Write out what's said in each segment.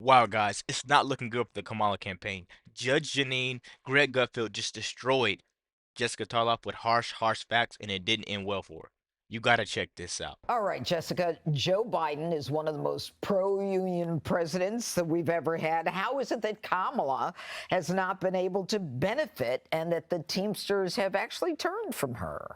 Wow, guys, it's not looking good for the Kamala campaign. Judge Jeanine, Greg Gutfeld just destroyed Jessica Tarlov with harsh facts, and it didn't end well for her. You gotta check this out. All right, Jessica, Joe Biden is one of the most pro-union presidents that we've ever had. How is it that Kamala has not been able to benefit and that the Teamsters have actually turned from her?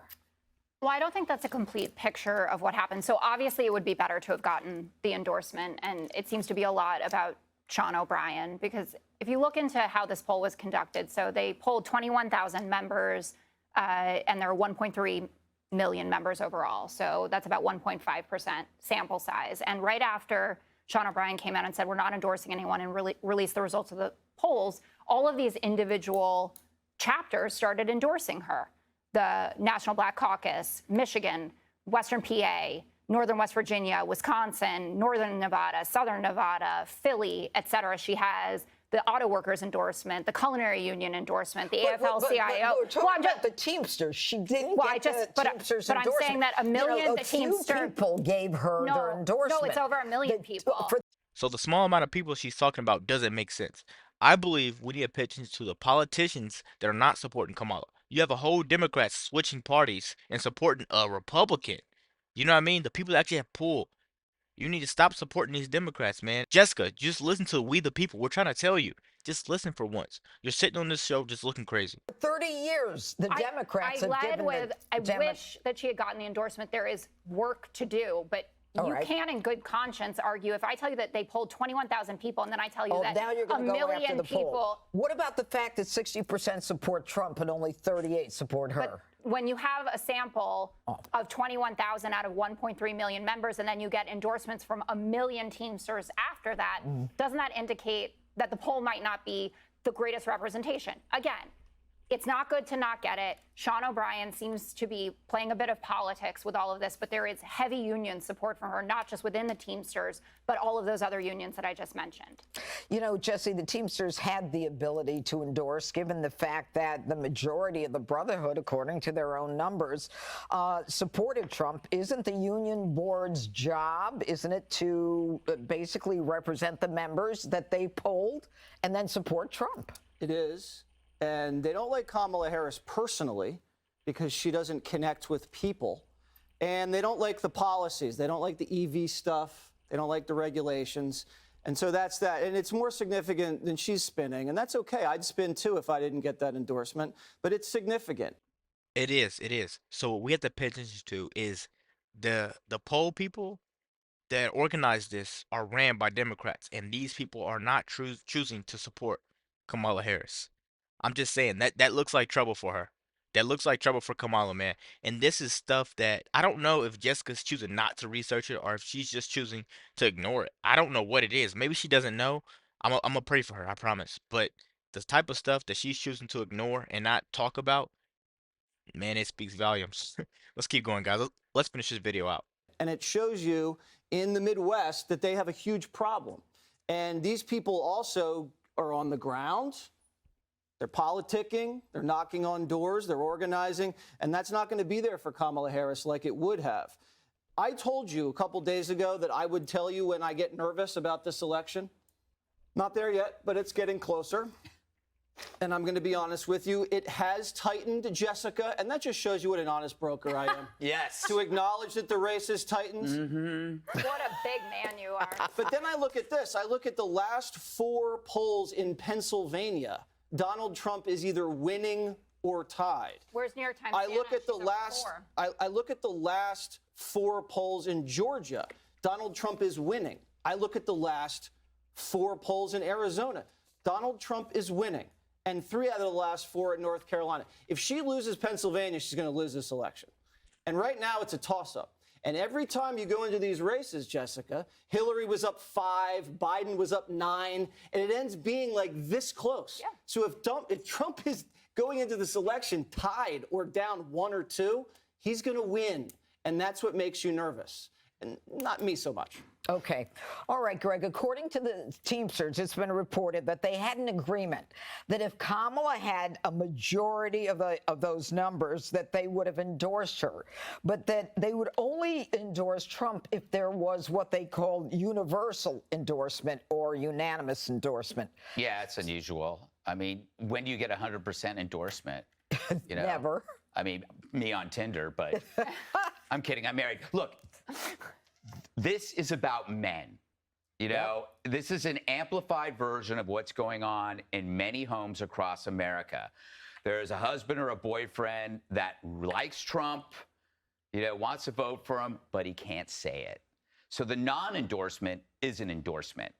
Well, I don't think that's a complete picture of what happened. So obviously it would be better to have gotten the endorsement, and it seems to be a lot about Sean O'Brien, because if you look into how this poll was conducted, so they polled 21,000 members, and there are 1.3 million members overall. So that's about 1.5% sample size. And right after Sean O'Brien came out and said, we're not endorsing anyone, and released the results of the polls, all of these individual chapters started endorsing her. The National Black Caucus, Michigan, Western PA, Northern West Virginia, Wisconsin, Northern Nevada, Southern Nevada, Philly, et cetera. She has the auto workers endorsement, the culinary union endorsement, the AFL-CIO. We're talking about the Teamsters. She didn't get the Teamsters but endorsement. I'm saying that a million a few people gave her their endorsement. No, it's over a million people. So the small amount of people she's talking about doesn't make sense. I believe we need to pay attention to the politicians that are not supporting Kamala. You have a whole Democrats switching parties and supporting a Republican. You know what I mean? The people that actually have pull. You need to stop supporting these Democrats, man. Jessica, just listen to We the People. We're trying to tell you. Just listen for once. You're sitting on this show just looking crazy. For 30 years, the Democrats have given I wish that she had gotten the endorsement. There is work to do, but you can, in good conscience, argue. If I tell you that they polled 21,000 people, and then I tell you that now you're a million people. Poll. What about the fact that 60% support Trump and only 38 support her? But when you have a sample of 21,000 out of 1.3 million members, and then you get endorsements from a million Teamsters after that, doesn't that indicate that the poll might not be the greatest representation? Again, it's not good to not get it. Sean O'Brien seems to be playing a bit of politics with all of this, but there is heavy union support for her, not just within the Teamsters, but all of those other unions that I just mentioned. You know, Jesse, the Teamsters had the ability to endorse, given the fact that the majority of the Brotherhood, according to their own numbers, supported Trump. Isn't the union board's job, isn't it, to basically represent the members that they polled and then support Trump? It is. And they don't like Kamala Harris personally because she doesn't connect with people. And they don't like the policies. They don't like the EV stuff. They don't like the regulations. And so that's that. And it's more significant than she's spinning. And that's okay. I'd spin too if I didn't get that endorsement. But it's significant. It is. It is. So what we have to pay attention to is the poll people that organize this are ran by Democrats, and these people are not choosing to support Kamala Harris. I'm just saying that looks like trouble for her. That looks like trouble for Kamala, man. And this is stuff that I don't know if Jessica's choosing not to research it or if she's just choosing to ignore it. I don't know what it is. Maybe she doesn't know. I'm gonna pray for her, I promise. But the type of stuff that she's choosing to ignore and not talk about, man, it speaks volumes. Let's keep going, guys. Let's finish this video out. And it shows you in the Midwest that they have a huge problem. And these people also are on the ground. They're politicking, they're knocking on doors, they're organizing, and that's not going to be there for Kamala Harris like it would have. I told you a couple days ago that I would tell you when I get nervous about this election. Not there yet, but it's getting closer. And I'm going to be honest with you, it has tightened, Jessica, and that just shows you what an honest broker I am. Yes. To acknowledge that the race has tightened. What a big man you are. But then I look at this. I look at the last 4 polls in Pennsylvania. Donald Trump is either winning or tied. Where's New York Times? I look at the last. I look at the last 4 polls in Georgia. Donald Trump is winning. I look at the last 4 polls in Arizona. Donald Trump is winning, and 3 out of the last 4 in North Carolina. If she loses Pennsylvania, she's going to lose this election. And right now, it's a toss-up. And every time you go into these races, Jessica, Hillary was up 5, Biden was up 9, and it ends being like this close. Yeah. So if Trump is going into this election tied or down 1 or 2, he's going to win. And that's what makes you nervous. not me so much. Okay. All right, Greg. According to the Teamsters, it's been reported that they had an agreement that if Kamala had a majority of those numbers, that they would have endorsed her, but that they would only endorse Trump if there was what they called universal endorsement or unanimous endorsement. Yeah, it's unusual. I mean, when do you get 100% endorsement? You know? Never. I mean, me on Tinder, but I'm kidding. I'm married. Look, this is about men. You know, this is an amplified version of what's going on in many homes across America. There's a husband or a boyfriend that likes Trump, you know, wants to vote for him, but he can't say it. So the non-endorsement is an endorsement.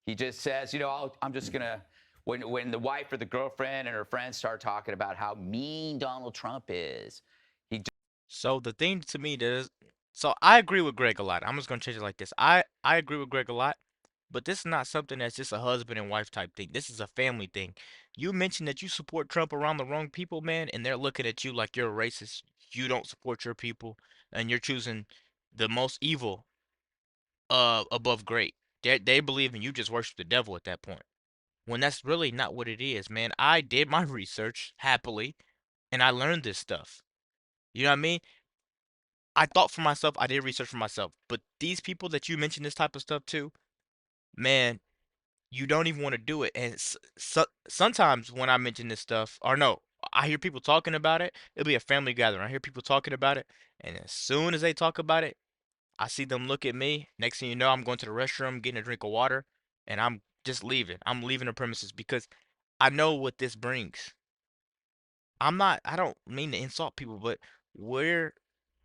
He just says, you know, I'm just going to, when the wife or the girlfriend and her friends start talking about how mean Donald Trump is, So the thing to me is, so I agree with Greg a lot. I'm just gonna change it like this. I agree with Greg a lot, but this is not something that's just a husband and wife type thing. This is a family thing. You mentioned that you support Trump around the wrong people, man, and they're looking at you like you're a racist. You don't support your people, and you're choosing the most evil above great. They believe in you just worship the devil at that point. When that's really not what it is, man. I did my research happily, and I learned this stuff. You know what I mean? I thought for myself, I did research for myself, but these people that you mention this type of stuff to, man, you don't even want to do it. And sometimes when I mention this stuff, or no, I hear people talking about it. It'll be a family gathering. I hear people talking about it, and as soon as they talk about it, I see them look at me. Next thing you know, I'm going to the restroom, getting a drink of water, and I'm just leaving. I'm leaving the premises because I know what this brings. I don't mean to insult people, but we're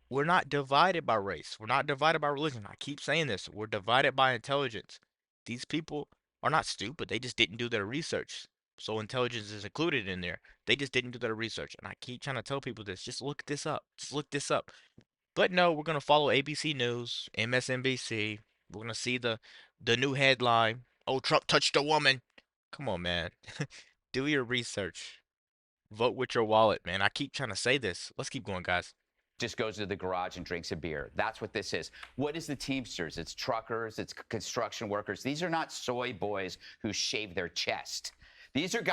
we're not divided by race. We're not divided by religion. I keep saying this. We're divided by intelligence. These people are not stupid. They just didn't do their research. So intelligence is included in there. They just didn't do their research. And I keep trying to tell people this. Just look this up. Just look this up. But no, we're gonna follow ABC News, MSNBC. We're gonna see the new headline. Oh, Trump touched a woman. Come on, man. Do your research. Vote with your wallet, man. I keep trying to say this. Let's keep going, guys. just goes to the garage and drinks a beer. That's what this is. What is the Teamsters? It's truckers, it's construction workers. These are not soy boys who shave their chest. These are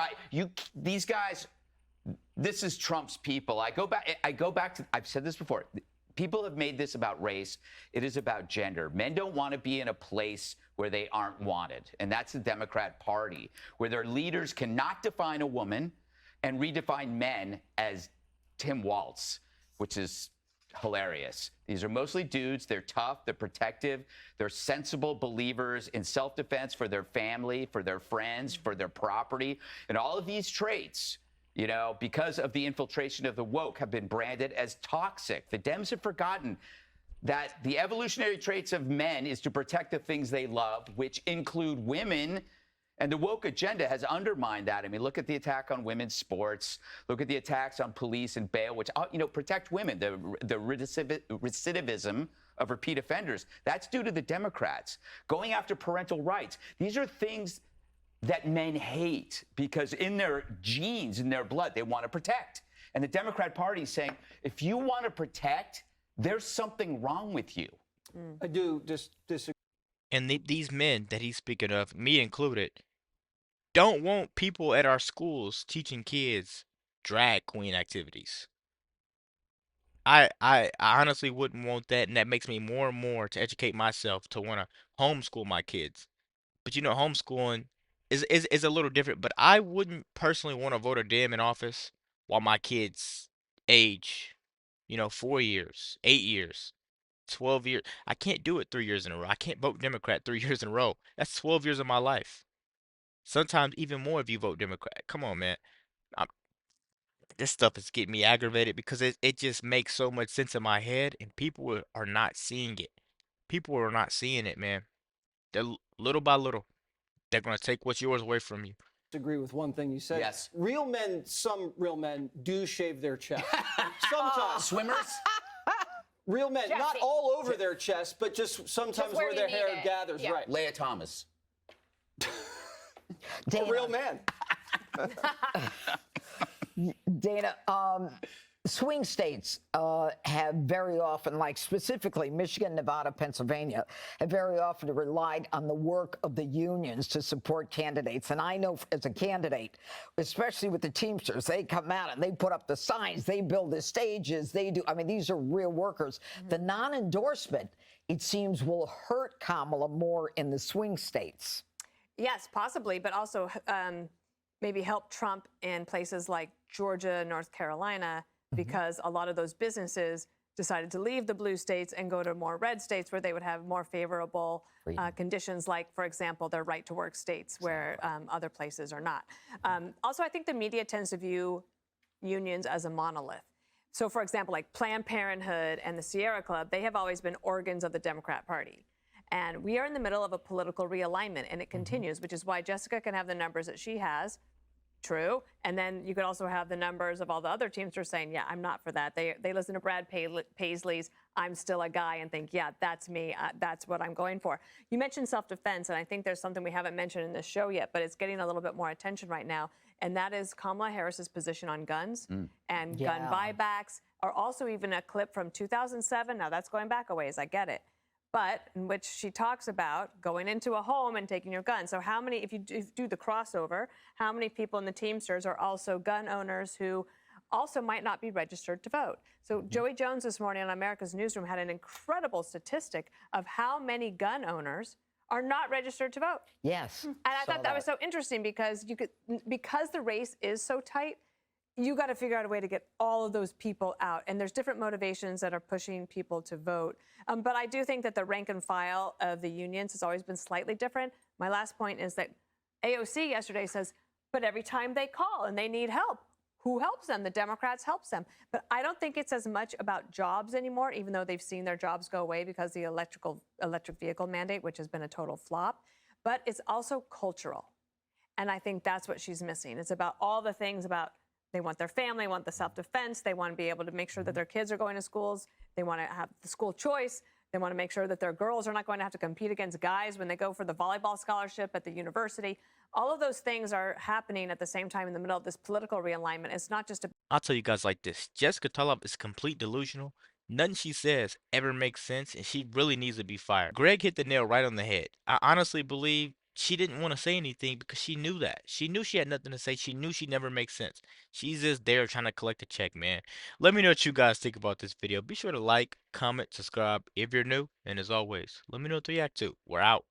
these guys, this is Trump's people. I go back to, I've said this before. People have made this about race. It is about gender. Men don't want to be in a place where they aren't wanted. And that's the Democrat Party, where their leaders cannot define a woman and redefine men as Tim Waltz, which is hilarious. These are mostly dudes. They're tough. They're protective. They're sensible believers in self-defense for their family, for their friends, for their property. And all of these traits, you know, because of the infiltration of the woke, have been branded as toxic. The Dems have forgotten that the evolutionary traits of men is to protect the things they love, which include women. And the woke agenda has undermined that. I mean, look at the attack on women's sports. Look at the attacks on police and bail, which, you know, protect women. The recidivism of repeat offenders, that's due to the Democrats. Going after parental rights. These are things that men hate because in their genes, in their blood, they want to protect. And the Democrat Party is saying, if you want to protect, there's something wrong with you. I do just disagree. And these men that he's speaking of, me included, don't want people at our schools teaching kids drag queen activities. I honestly wouldn't want that, and that makes me more and more to educate myself to want to homeschool my kids. But you know, homeschooling is a little different. But I wouldn't personally want to vote a Dem in office while my kids age, 4 years, 8 years, 12 years. I can't do it 3 years in a row. I can't vote Democrat 3 years in a row. That's 12 years of my life. Sometimes even more if you vote Democrat. Come on, man. I'm, this stuff is getting me aggravated because it just makes so much sense in my head, and people are not seeing it. People are not seeing it, man. They're little by little, they're gonna take what's yours away from you. Agree with one thing you said. Yes. Real men, some real men do shave their chest. Sometimes. Swimmers? Real men, not Jesse. all over their chest, but just sometimes where where you their need hair it. gathers. Yeah. Right. Leah Thomas. A real man. Dana, swing states have very often, like specifically Michigan, Nevada, Pennsylvania, have very often relied on the work of the unions to support candidates. And I know as a candidate, especially with the Teamsters, they come out and they put up the signs, they build the stages, they do. I mean, these are real workers. The non-endorsement, it seems, will hurt Kamala more in the swing states. Yes, possibly, but also maybe help Trump in places like Georgia, North Carolina, because a lot of those businesses decided to leave the blue states and go to more red states where they would have more favorable conditions, like, for example, their right to work states where other places are not. Also, I think the media tends to view unions as a monolith. So, for example, like Planned Parenthood and the Sierra Club, they have always been organs of the Democrat Party. And we are in the middle of a political realignment, and it continues, which is why Jessica can have the numbers that she has. True. And then you could also have the numbers of all the other teams who are saying, yeah, I'm not for that. They listen to Brad Paisley's I'm still a guy and think, yeah, that's me. That's what I'm going for. You mentioned self-defense, and I think there's something we haven't mentioned in this show yet, but it's getting a little bit more attention right now. And that is Kamala Harris's position on guns and gun buybacks, or also even a clip from 2007. Now, that's going back a ways. I get it. But in which she talks about going into a home and taking your gun. So how many, if you do the crossover, how many people in the Teamsters are also gun owners who also might not be registered to vote? So Joey Jones this morning on America's Newsroom had an incredible statistic of how many gun owners are not registered to vote. Yes. And I thought that was so interesting because because the race is so tight, you got to figure out a way to get all of those people out. And there's different motivations that are pushing people to vote. But I do think that the rank and file of the unions has always been slightly different. My last point is that AOC yesterday says, but every time they call and they need help, who helps them? The Democrats helps them. But I don't think it's as much about jobs anymore, even though they've seen their jobs go away because of the electric vehicle mandate, which has been a total flop. But it's also cultural. And I think that's what she's missing. It's about all the things about they want their family, want the self-defense. They want to be able to make sure that their kids are going to schools. They want to have the school choice. They want to make sure that their girls are not going to have to compete against guys when they go for the volleyball scholarship at the university. All of those things are happening at the same time in the middle of this political realignment. It's not just a I'll tell you guys like this. Jessica Tarlov is complete delusional. Nothing she says ever makes sense, and she really needs to be fired. Greg hit the nail right on the head. I honestly believe she didn't want to say anything because she knew that. She knew she had nothing to say. She knew she'd never make sense. She's just there trying to collect a check, man. Let me know what you guys think about this video. Be sure to like, comment, subscribe if you're new. And as always, let me know what to react to. We're out.